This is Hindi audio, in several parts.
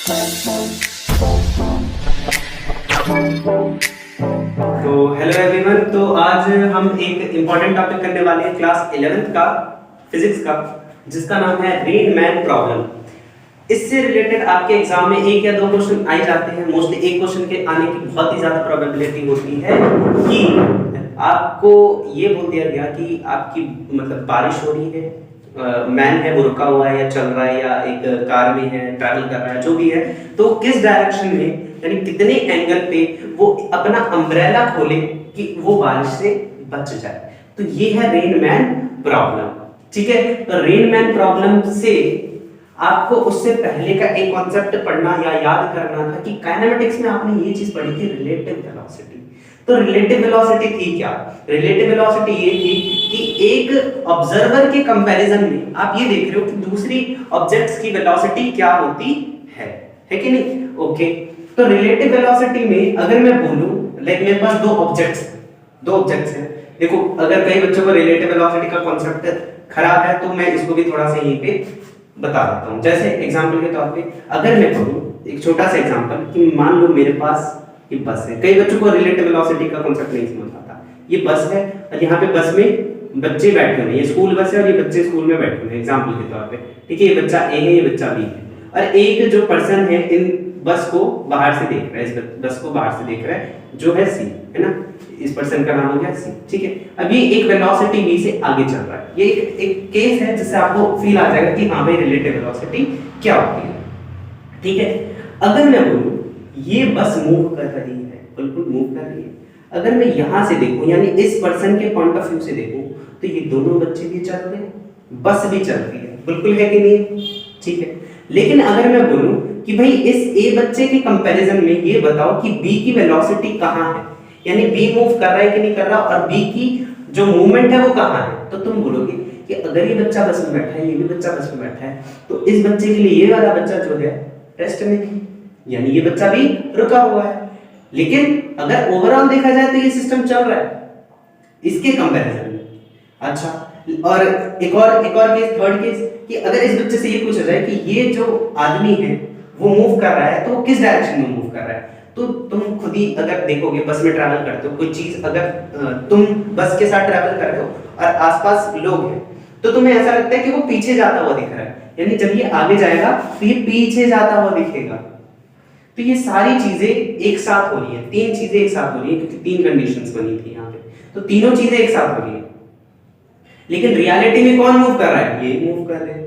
तो हेलो एवरीवन, तो आज हम एक इम्पॉर्टेंट टॉपिक करने वाले हैं क्लास 11th का फिजिक्स का, जिसका नाम है रेनमैन प्रॉब्लम। इससे रिलेटेड आपके एग्जाम में एक या दो क्वेश्चन आ जाते हैं। मोस्टली एक क्वेश्चन के आने की बहुत ही ज्यादा प्रोबेबिलिटी होती है कि आपको ये बोल दिया गया कि आपकी मतलब बारिश हो रही है, मैन है वो रुका हुआ है या चल रहा है या एक कार में है, ट्रैवल कर रहा है, जो भी है, तो किस डायरेक्शन में यानी कितने एंगल पे वो अपना अम्ब्रेला खोले कि वो बारिश से बच जाए। तो ये है रेनमैन प्रॉब्लम। ठीक है, तो रेनमैन प्रॉब्लम से आपको उससे पहले का एक कॉन्सेप्ट पढ़ना या याद करना था कि काइनेमेटिक्स में आपने ये चीज पढ़ी थी, रिलेटिव वेलोसिटी। तो रिलेटिव वेलोसिटी थी क्या? रिलेटिव वेलोसिटी ये थी कि एक ऑब्जर्वर के कंपैरिजन में आप ये देख रहे हो कि दूसरी ऑब्जेक्ट्स की वेलोसिटी क्या होती है कि नहीं? ओके, तो रिलेटिव वेलोसिटी में अगर मैं बोलूं, लाइक मेरे पास दो ऑब्जेक्ट्स हैं। देखो, अगर कई बच्चों को रिलेटिव वेलोसिटी का कॉन्सेप्ट खराब है तो मैं इसको भी थोड़ा सा यहीं पे बता देता हूं। जैसे एग्जांपल के तौर पे अगर मैं कहूं, एक छोटा सा एग्जांपल कि मान लो मेरे पास ये बस है। कई बच्चों को रिलेटिव वेलोसिटी का कॉन्सेप्ट नहीं समझ आता। ये बस है और यहाँ पे बस में बच्चे बैठे हुए हैं, ये स्कूल बस है और ये बच्चे स्कूल में बैठे हुए हैं एग्जांपल के तौर पे। ठीक है, ये बच्चा ए है, ये बच्चा बी है, और एक जो पर्सन है इन बस को बाहर से देख रहा है, इस बस को बाहर से देख रहा है, जो है सी, है ना? इस पर्सन का नाम हो गया सी। ठीक है, अभी एक वेलोसिटी v से आगे चल रहा है। ये एक केस है जिससे आपको फील आ जाएगा कि हाँ भाई रिलेटिव वेलोसिटी क्या होती है। ठीक है, अगर मैं बोलूं ये बस मूव कर रही है, बिल्कुल मूव कर रही है, अगर मैं यहां से देखूं यानी इस पर्सन के पॉइंट ऑफ व्यू से देखूं तो ये दोनों बच्चे भी चल रहे हैं, बस भी चल रही है, बिल्कुल है कि नहीं? ठीक है, लेकिन अगर मैं बोलूं कि भाई इस ए बच्चे के कंपैरिजन में ये बताओ कि बी की वेलोसिटी कहां है, यानी बी मूव कर रहा है कि नहीं कर रहा, और बी की जो मूवमेंट है वो कहां है, तो तुम बोलोगे कि अगर ये बच्चा बस में बैठा है, ये भी बच्चा बस में बैठा है, तो इस बच्चे के लिए ये वाला बच्चा जो है रेस्ट में है, यानी ये बच्चा भी रुका हुआ है। लेकिन अगर ओवरऑल देखा जाए तो ये सिस्टम चल रहा है इसके कंपैरिजन में। अच्छा, और एक और केस, थर्ड केस, कि अगर इस बच्चे से ये पूछा जाए कि ये जो आदमी है वो मूव कर रहा है तो किस डायरेक्शन में मूव कर रहा है, तो तुम खुद ही अगर देखोगे, बस में ट्रैवल करते हो, कोई चीज अगर तुम बस के साथ ट्रैवल कर रहे हो और आसपास लोग हैं तो तुम्हें ऐसा लगता है कि वो पीछे जाता हुआ दिख रहा है, यानी जब ये आगे जाएगा तो ये पीछे जाता हुआ दिखेगा। तो ये सारी चीजें एक साथ हो रही है, तीन चीजें एक साथ हो रही है, क्योंकि तीन कंडीशंस बनी थी यहाँ पे, तो तीनों चीजें एक साथ हो रही है। लेकिन रियलिटी में कौन मूव कर रहा है? ये मूव कर रहे हैं।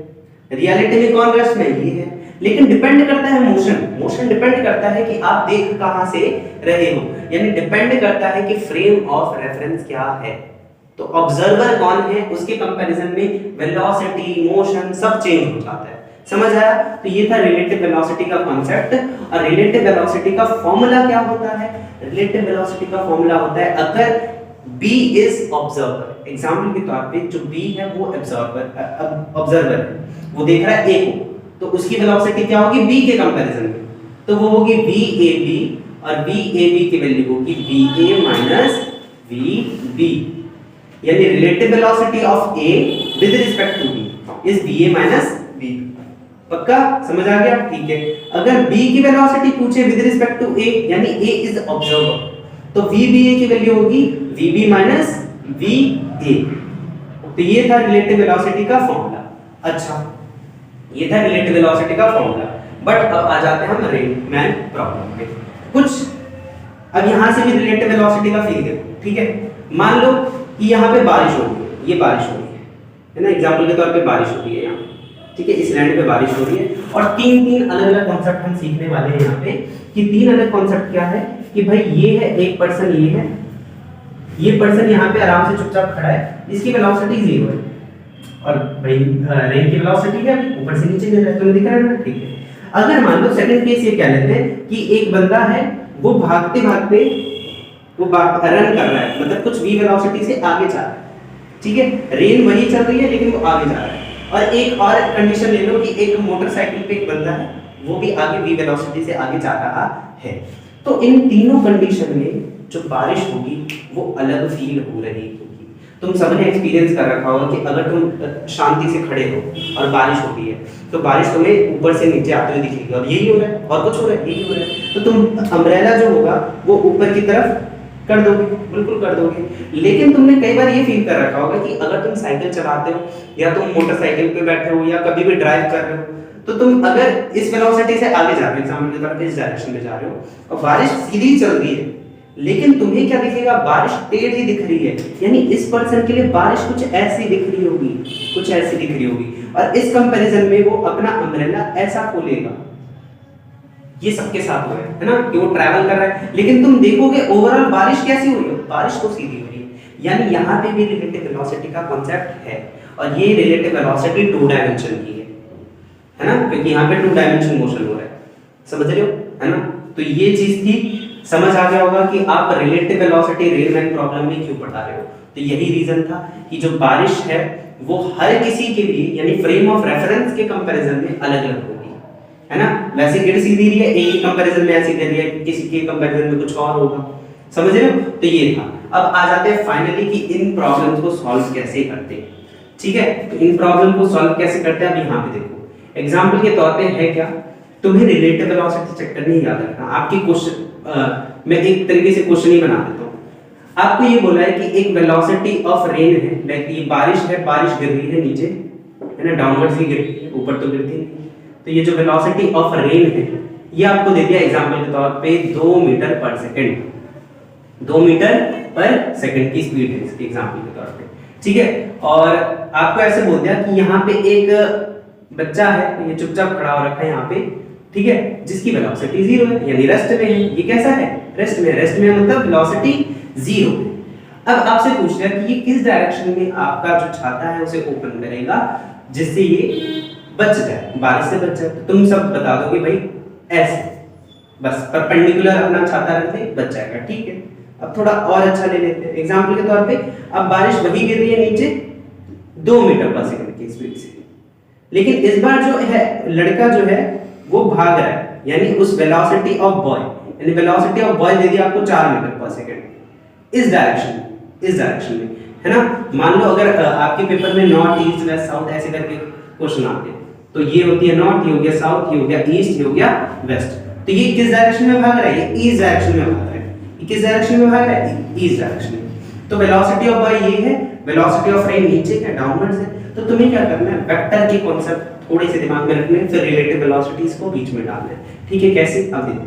रियलिटी में कौन रेस्ट में? ये है। लेकिन डिपेंड करता है मोशन डिपेंड करता है कि आप देख कहां से रहे हो, यानी डिपेंड करता है कि फ्रेम ऑफ रेफरेंस क्या है। तो ऑब्जर्वर कौन है उसके कंपैरिजन में वेलोसिटी, मोशन सब चेंज हो जाता है। समझ आया? तो ये था रिलेटिव वेलोसिटी का कॉन्सेप्ट। और रिलेटिव वेलोसिटी का फॉर्मूला क्या होता है? रिलेटिव वेलोसिटी का फॉर्मूला होता है, अगर B इज ऑब्जर्वर, एग्जांपल के तौर पे जो B है वो ऑब्जर्वर है, वो देख रहा है A को, तो उसकी वेलोसिटी क्या होगी B के कंपैरिजन में? तो वो होगी VAB, और VAB की वैल्यू होगी VA माइनस VB, यानी relative velocity of A with respect to B is VA minus VB। पक्का समझ आ गया? ठीक है, अगर B की वेलोसिटी पूछे विद रिस्पेक्ट टू A, यानी A इज ऑब्जर्वर, तो VBA की वैल्यू होगी VB माइनस VA। तो ये था रिलेटिव वेलोसिटी का फॉर्मूला। अच्छा, ये था रिलेटिव वेलोसिटी का फॉर्मूला। बट अब आ जाते हैं हम रेनमैन प्रॉब्लम पे। कुछ अब यहां से भी रिलेटिव वेलोसिटी का फील देखो। ठीक है, मान लो कि यहाँ पे बारिश हो रही है, ये बारिश हो रही है ना, एग्जाम्पल के तौर पे बारिश हो रही है यहाँ। ठीक है, इस लैंड पे बारिश हो रही है, और तीन अलग अलग कॉन्सेप्ट हम सीखने वाले हैं यहाँ पे। कि तीन अलग कॉन्सेप्ट क्या है कि भाई ये है एक पर्सन, ये पर्सन यहाँ पे आराम से चुपचाप खड़ा है, इसकी वेलोसिटी 0 है, और भाई रेन की वेलोसिटी क्या है? ऊपर से नीचे गिर रहा है, तुम्हें दिख रहा है ना? ठीक है, अगर मान लो सेकंड केस ये क्या लेते हैं कि एक बंदा है वो भागते भागते वो रन कर रहा है, मतलब कुछ v वेलोसिटी से आगे जा रहा है। ठीक है, रेन वही चल रही है लेकिन वो आगे जा रहा है। और एक और कंडीशन ले लो कि एक मोटरसाइकिल पे एक बंदा है, वो भी आगे v वेलोसिटी से आगे जा रहा है। तो इन तीनों कंडीशन में जो बारिश होगी वो अलग फील हो रही होगी। तुम सबने एक्सपीरियंस कर रखा होगा कि अगर तुम शांति से खड़े हो और बारिश हो रही है तो बारिश तुम्हें ऊपर से नीचे आते हुए दिखेगी, और यही हो रहा है और कुछ हो रहा है, यही हो रहा है। तो तुम अम्ब्रेला जो होगा वो ऊपर की तरफ कर दोगे, बिल्कुल कर दोगे। लेकिन तुमने कई बार ये फील कर रखा होगा कि अगर तुम साइकिल चलाते हो या तुम मोटरसाइकिल पे बैठे हो या कभी भी ड्राइव कर रहे हो, तो तुम अगर इस वेलोसिटी से आगे जा रहे हो, एग्जाम्पल के तौर पे इस डायरेक्शन में जा रहे हो और बारिश सीधी चल रही है, लेकिन तुम्हें क्या दिखेगा, बारिश टेढ़ी दिख रही है, यानी इस पर्सन के लिए बारिश कुछ ऐसी दिख रही होगी, कुछ ऐसी दिख रही होगी, और इस कंपैरिजन में वो अपना अम्ब्रेला ऐसा खोलेगा। ये सबके साथ हो रहा है ना, कि वो ट्रैवल कर रहा है, लेकिन तुम देखोगे ओवरऑल बारिश कैसी हो रही है, बारिश तो सीधी हो रही है। यानी यहाँ पे भी रिलेटिव वेलोसिटी का कॉन्सेप्ट है, और ये रिलेटिव वेलोसिटी 2 डायमेंशन की है ना, क्योंकि यहाँ पे 2 डायमेंशन मोशन हो रहा है, समझ रहे हो, है ना। तो ये चीज थी, समझ आ गया होगा कि आप रिलेटिव वेलोसिटी रेनमैन प्रॉब्लम में क्यों पढ़ा रहे हो। तो यही रीजन था कि जो बारिश है वो हर किसी के लिए, यानी फ्रेम ऑफ रेफरेंस के कंपैरिजन में अलग अलग होगी, है ना। वैसे गिर सीधी रही है, एक ही कंपैरिजन में ऐसी दे रही है, किसी के कंपैरिजन में कुछ और होगा, समझ रहे हो। तो ये था। अब आ जाते हैं फाइनली कि इन प्रॉब्लम्स को सॉल्व कैसे करते हैं, ठीक है। तो इन प्रॉब्लम को सॉल्व कैसे करते हैं, अब यहाँ पे देखो एग्जाम्पल के तौर पे है क्या, तुम्हें रिलेटिव वेलोसिटी चेक करनी याद रखना। आपकी क्वेश्चन मैं एक तरीके से क्वेश्चन ही बना देता हूँ। आपको ये बोला है कि एक वेलोसिटी ऑफ रेन है, लाइक ये बारिश है, बारिश गिर रही है नीचे, है ना, डाउनवर्ड्स ही गिर रही है, ऊपर तो गिरती नहीं। तो ये जो वेलोसिटी ऑफ रेन है ये आपको दे दिया एग्जांपल के तौर पे 2 metre per second, 2 metre per second की स्पीड है इसके एग्जांपल के तौर पे, ठीक है। और आपको ऐसे बोल दिया कि यहाँ पे एक बच्चा है, ये चुपचाप खड़ा हो रखा है यहाँ पे, ठीक है, जिसकी वेलोसिटी 0 है, यानी रेस्ट में है। ये कैसा है, रेस्ट में, रेस्ट में मतलब वेलोसिटी 0 है। अब आपसे पूछ रहा है कि ये किस डायरेक्शन में आपका जो छाता है उसे ओपन करेगा जिससे ये बच जाए, बारिश से बच जाए। तो तुम सब बता दोगे भाई ऐसे, बस परपेंडिकुलर अपना छाता रख दे, बच जाएगा, ठीक है। अब थोड़ा और अच्छा ले लेते हैं एग्जांपल के तौर पे। अब बारिश वही गिर रही है नीचे 2 मीटर पर सेकंड की स्पीड से, लेकिन इस बार जो है लड़का जो है वो भाग रहा है, यानी उस वेलोसिटी ऑफ बॉय, यानी वेलोसिटी ऑफ बॉय दे दी आपको 4 मीटर पर सेकंड इस डायरेक्शन में, है ना। मान लो अगर आपके पेपर में नॉर्थ ईस्ट वेस्ट साउथ ऐसे करके क्वेश्चन आते हैं, तो ये होती है नॉर्थ, ये हो गया साउथ, ये हो गया ईस्ट, ये हो गया वेस्ट। तो ये किस डायरेक्शन में भाग रहा है, ये ईस्ट डायरेक्शन में भाग रहा है। ये किस डायरेक्शन में भाग रहा है, ईस्ट डायरेक्शन में। तो वेलोसिटी ऑफ बॉय ये है, वेलोसिटी ऑफ रेन नीचे है, डाउनवर्ड्स है। तो तुम्हें क्या करना है, वेक्टर के कॉन्सेप्ट थोड़े से दिमाग में रखने, फिर रिलेटिव वेलोसिटीज को बीच में डालना है, ठीक है। कैसे, अब देखो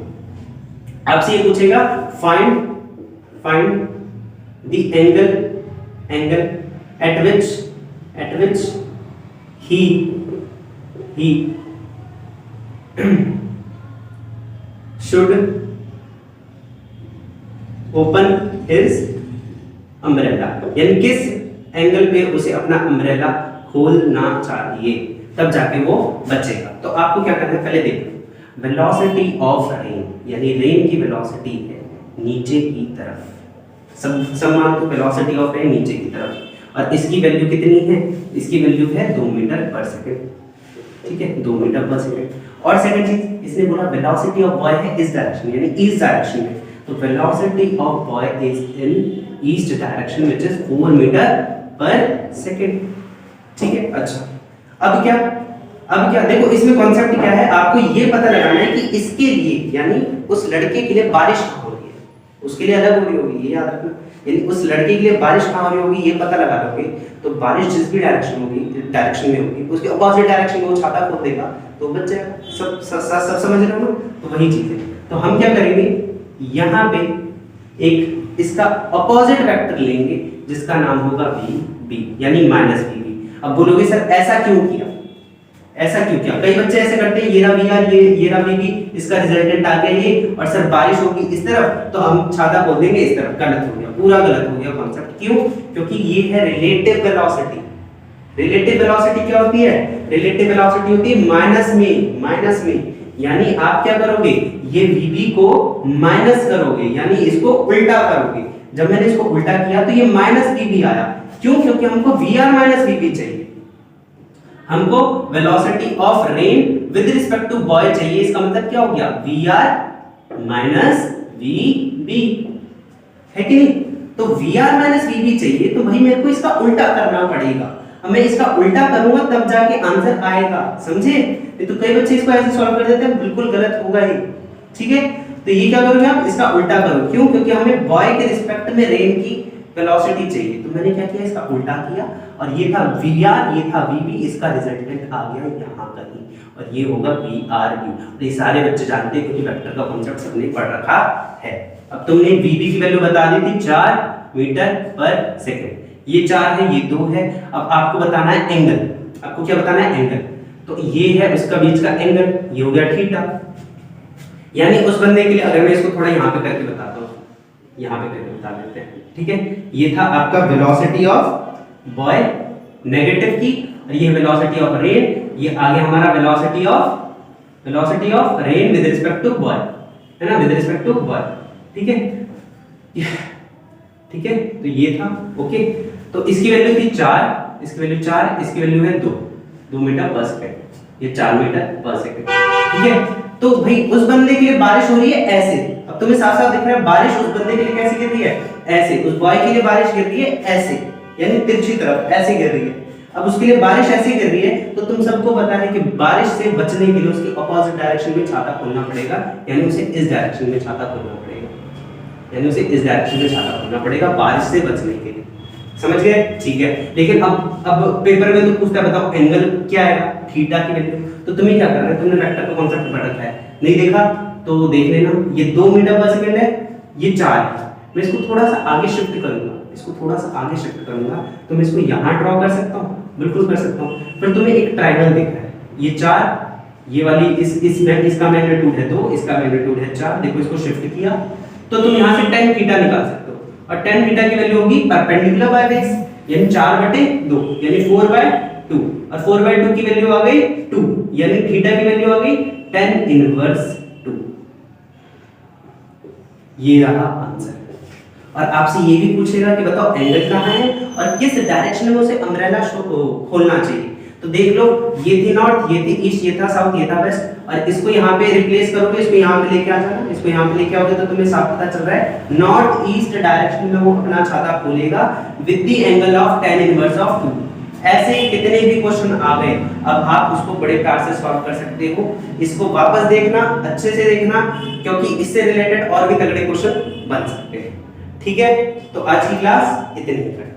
आपसे ये पूछेगा find the angle eight which he should open his umbrella, यानी किस एंगल पे उसे अपना अम्ब्रेला खोलना चाहिए, तब जाके वो बचेगा। तो आपको क्या करना है, पहले देखो वेलोसिटी ऑफ रेन, यानी रेन की वेलोसिटी है नीचे की तरफ, सब मान तो वेलोसिटी ऑफ रेन नीचे की तरफ, और इसकी वैल्यू कितनी है, इसकी वैल्यू है 2 मीटर पर सेकंड, ठीक है, 2 मीटर पर सेकंड। और सेकंड चीज इसने बोला वेलोसिटी ऑफ बॉय है इस डायरेक्शन, यानी ईस्ट डायरेक्शन में, तो velocity of boy is in east direction which is 4 metre per second, ठीक है। अच्छा अब क्या देखो इसमें कॉन्सेप्ट क्या है, आपको ये पता लगाना है कि इसके लिए, यानी उस लड़के के लिए बारिश कहाँ हो रही है, उसके लिए अलग हो रही होगी, ये याद रखना। यानी उस लड़के के लिए बारिश कहाँ हो रही होगी ये पता लगा लोगे, तो बारिश जिस भी डायरेक्शन में होगी उसके अपोजिट डायरेक्शन में वो छाता खोल देगा तो बच जाएगा। सब समझ रहे हो ना, तो वही चीज है। तो हम क्या करेंगे, यहाँ पे एक इसका अपोजिट वेक्टर लेंगे जिसका नाम होगा v, यानी -vb। अब बोलोगे सर ऐसा क्यों किया, कई बच्चे ऐसे करते हैं, ये रहा vr, ये रहा vb, इसका रिजल्टेंट आ गया ये, और सर बारिश होगी इस तरफ तो हम छाता खोल देंगे इस तरफ। गलत हो गया, पूरा गलत हो गया कॉन्सेप्ट। क्यों, क्योंकि ये है रिलेटिव वेलोसिटी। रिलेटिव वेलोसिटी क्या होती है, रिलेटिव वेलोसिटी होती है माइनस में, यानी आप क्या करोगे, ये vb को माइनस करोगे, यानी इसको उल्टा करोगे। जब मैंने इसको उल्टा किया तो ये -vb आया, क्यों, क्योंकि हमको vr -vb चाहिए, हमको velocity of rain with respect to boy चाहिए। इसका मतलब क्या हो गया, vr -vb, है कि नहीं। तो VR माइनस VB चाहिए, तो भाई मेरे को इसका उल्टा करना पड़ेगा। अब मैं इसका उल्टा करूंगा तब जाके आंसर आएगा, समझे? नहीं तो कई बच्चे इसको ऐसे सॉल्व कर देते हैं, बिल्कुल गलत होगा ही। ठीक है, तो ये क्या करोगे आप, इसका उल्टा करो। क्यों? क्योंकि हमें बॉय के रिस्पेक्ट में रेन की वेलोसिटी चाहिए, तो मैंने क्या किया, इसका उल्टा किया, और ये था VR, ये था VB, इसका रिजल्टेंट आ गया यहाँ कहीं, और ये होगा VRB। और ये सारे बच्चे जानते हैं क्योंकि वेक्टर का कॉन्सेप्ट सबने पढ़ रखा है। अब तुमने VB की वैल्यू बता दी थी 4 मीटर पर सेकंड, ये 4 है, ये 2 है। अब आपको बताना है एंगल, आपको क्या बताना है, एंगल। तो ये है उसका बीच का एंगल, ये हो गया थीटा। यानी उस बंदे के लिए, अगर मैं इसको थोड़ा यहाँ पे करके बताता हूँ, यहाँ पे करके बता देते हैं, ठीक है। ये था आपका वेलोसिटी ऑफ बॉय नेगेटिव की, और ये वेलोसिटी ऑफ रेन, ये आ गया हमारा velocity of rain with respect to boy, है ना, विद रिस्पेक्ट टू बॉय। ठीक है, ठीक है, तो ये था। ओके, तो इसकी वैल्यू थी 4, इसकी वैल्यू 4, इसकी वैल्यू है 2 मीटर पर सेकंड, ये 4 मीटर पर सेकंड। ठीक है, तो भाई उस बंदे के लिए बारिश हो रही है ऐसे, अब तुम्हें साफ साफ दिख रहा है बारिश उस बंदे के लिए कैसे गिर रही है, ऐसे। उस बॉय के लिए बारिश गिर रही है ऐसे, यानी तिरछी तरफ ऐसे गिर रही है। अब उसके लिए बारिश ऐसे गिर रही है, तो तुम सबको पता है कि बारिश से बचने के लिए उसकी अपोजिट डायरेक्शन में छाता खोलना पड़ेगा, यानी उसे इस डायरेक्शन में छाता खोलना पड़ेगा, यानी उसे इस डायरेक्शन में छाता खोलना पड़ेगा बारिश से बचने के लिए। समझ गए? ठीक है, लेकिन अब पेपर में तो पूछता है, बताओ एंगल क्या आएगा, थीटा की वैल्यू। तो तुम्हें क्या करना है, तुमने वेक्टर का कॉन्सेप्ट पढ़ रखा है, नहीं देखा तो देख लेना। ये 2 मीटर पर सेकंड है, ये 4 है। मैं इसको थोड़ा सा आगे शिफ्ट करूंगा, इसको थोड़ा सा आगे शिफ्ट करूंगा, तो मैं इसको यहाँ ड्रॉ कर सकता हूँ, बिल्कुल कर सकता हूँ। फिर तुम्हें एक ट्रायंगल दिख रहा है, ये 4, ये वाली इसका मैग्नीट्यूड है 2, इसका मैग्नीट्यूड है 4। देखो इसको शिफ्ट किया तो तुम यहाँ से tan थीटा निकाल सकते हो, और tan थीटा की वैल्यू होगी परपेंडिकुलर बाय बेस, यानी 4/2, यानी 4/2, और 4/2 की वैल्यू आ गई 2, यानी थीटा की वैल्यू आ गई tan इनवर्स 2। ये रहा आंसर। और आपसे ये भी पूछेगा कि बताओ एंगल कहाँ है और किस डायरेक्शन में उसे अम्ब्रेला खोलना चाहिए। तो देख लो, ये थी नॉर्थ, ये थी ईस्ट, ये था साउथ, ये था वेस्ट, और इसको यहाँ पे रिप्लेस करोगे, इसको यहाँ पे लेके आ जाना, इसको यहाँ पे लेके आओगे, तो तुम्हें साफ पता चल रहा है नॉर्थ ईस्ट डायरेक्शन में वो अपना छाता खोलेगा with the angle of tan inverse of 2। ऐसे ही कितने भी क्वेश्चन आ गए, अब आप उसको बड़े प्यार से सॉल्व कर सकते हो। इसको वापस देखना, अच्छे से देखना, क्योंकि इससे रिलेटेड और भी तगड़े क्वेश्चन बन सकते हैं। ठीक है, तो आज की क्लास इतनी ही।